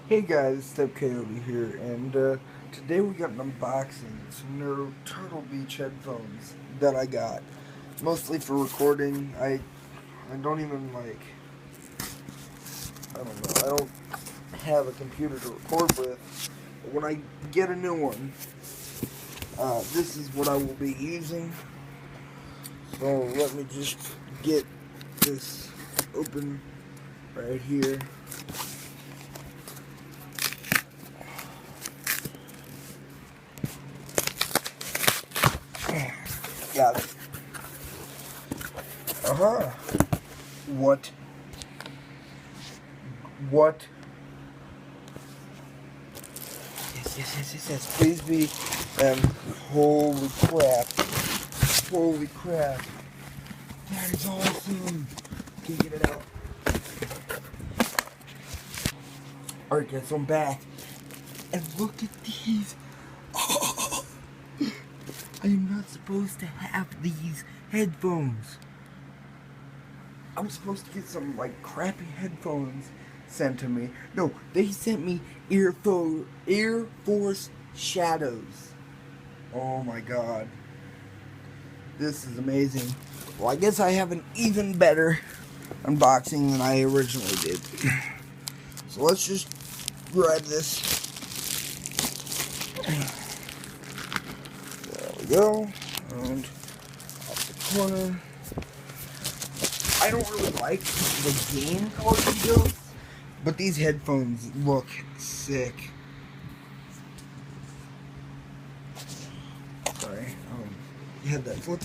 Hey guys, Step Coyote here, and today we got an unboxing of some new Turtle Beach headphones that I got. Mostly for recording. I don't even I don't know, I don't have a computer to record with. But when I get a new one, this is what I will be using. So let me just get this open right here. Got it. Uh-huh. What? What? Yes. Please be. Holy crap. Holy crap. That is awesome. Can you get it out? Alright, guys, so I'm back. And look at these. Oh, I am not supposed to have these headphones. I was supposed to get some, crappy headphones sent to me. No, they sent me EARFORCE Shadows. Oh my god. This is amazing. Well, I guess I have an even better unboxing than I originally did. So let's just grab this. There we go. And off the corner. I don't really like the game quality build, but these headphones look sick. Sorry, you had that flip.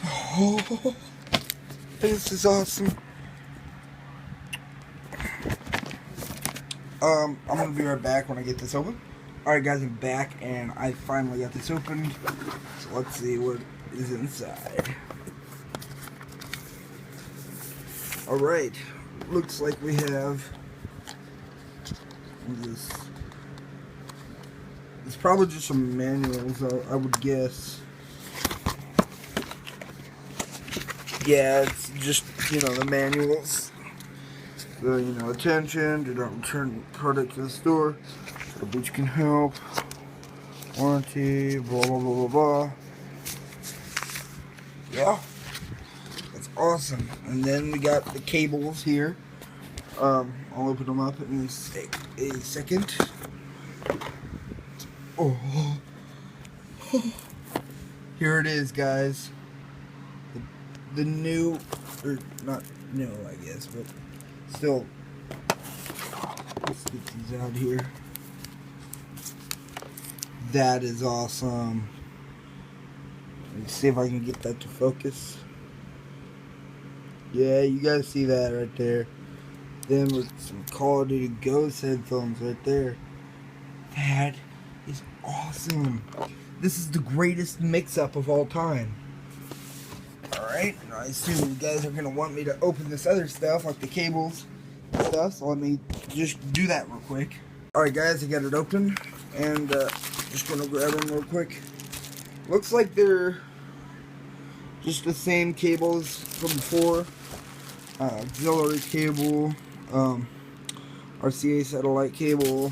Oh, this is awesome. I'm gonna be right back when I get this open. Alright guys, I'm back and I finally got this opened. So let's see what is inside. Alright, looks like we have this. It's probably just some manuals, I would guess. Yeah, it's just, the manuals. So, attention, do not return product to the store. The beach can help. Warranty, blah, blah, blah, blah, blah. Yeah. That's awesome. And then we got the cables here. I'll open them up in a second. Oh. Here it is, guys. The new, or not new, I guess, but still. Let's get these out here. That is awesome. Let's see if I can get that to focus. Yeah, you guys see that right there. Then with some Call of Duty Ghost headphones right there. That is awesome. This is the greatest mix-up of all time. Alright, I assume you guys are going to want me to open this other stuff, like the cables and stuff, so let me just do that real quick. Alright guys, I got it open, and just going to grab them real quick. Looks like they're just the same cables from before. Auxiliary cable, RCA satellite cable,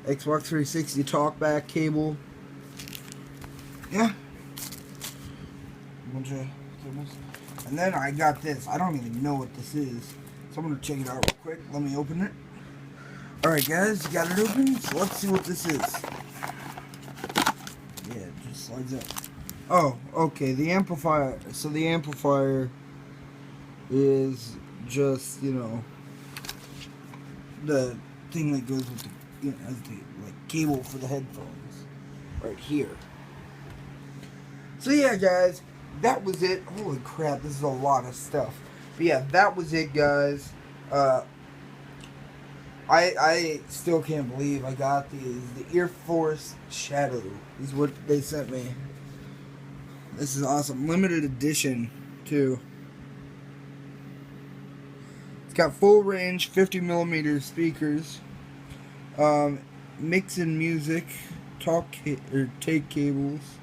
Xbox 360 talkback cable. Yeah. A bunch of cables. And then I got this. I don't even know what this is. So I'm going to check it out real quick. Let me open it. Alright guys, you got it open. So let's see what this is. Yeah, it just slides up. Oh, okay. The amplifier. So the amplifier is just, the thing that goes with the, as the cable for the headphones. Right here. So yeah, guys, that was it. Holy crap, this is a lot of stuff. But yeah, that was it, guys. I still can't believe I got these. The EARFORCE Shadow is what they sent me. This is awesome. Limited edition, too. It's got full range, 50mm speakers. Mixing music, take cables.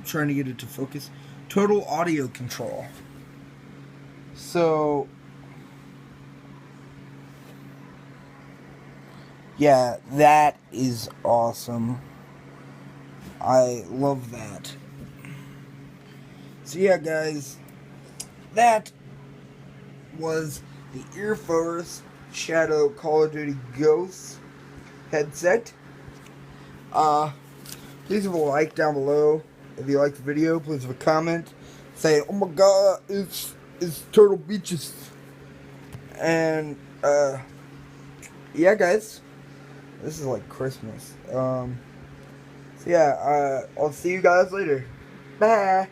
trying to get it to focus. Total audio control. So, yeah, that is awesome. I love that. So yeah, guys, that was the EARFORCE Shadow Call of Duty Ghosts headset. Please leave a like down below if you like the video. Please leave a comment saying, "Oh my God, it's Turtle Beaches." And yeah, guys, this is like Christmas. So yeah, I'll see you guys later. Bye.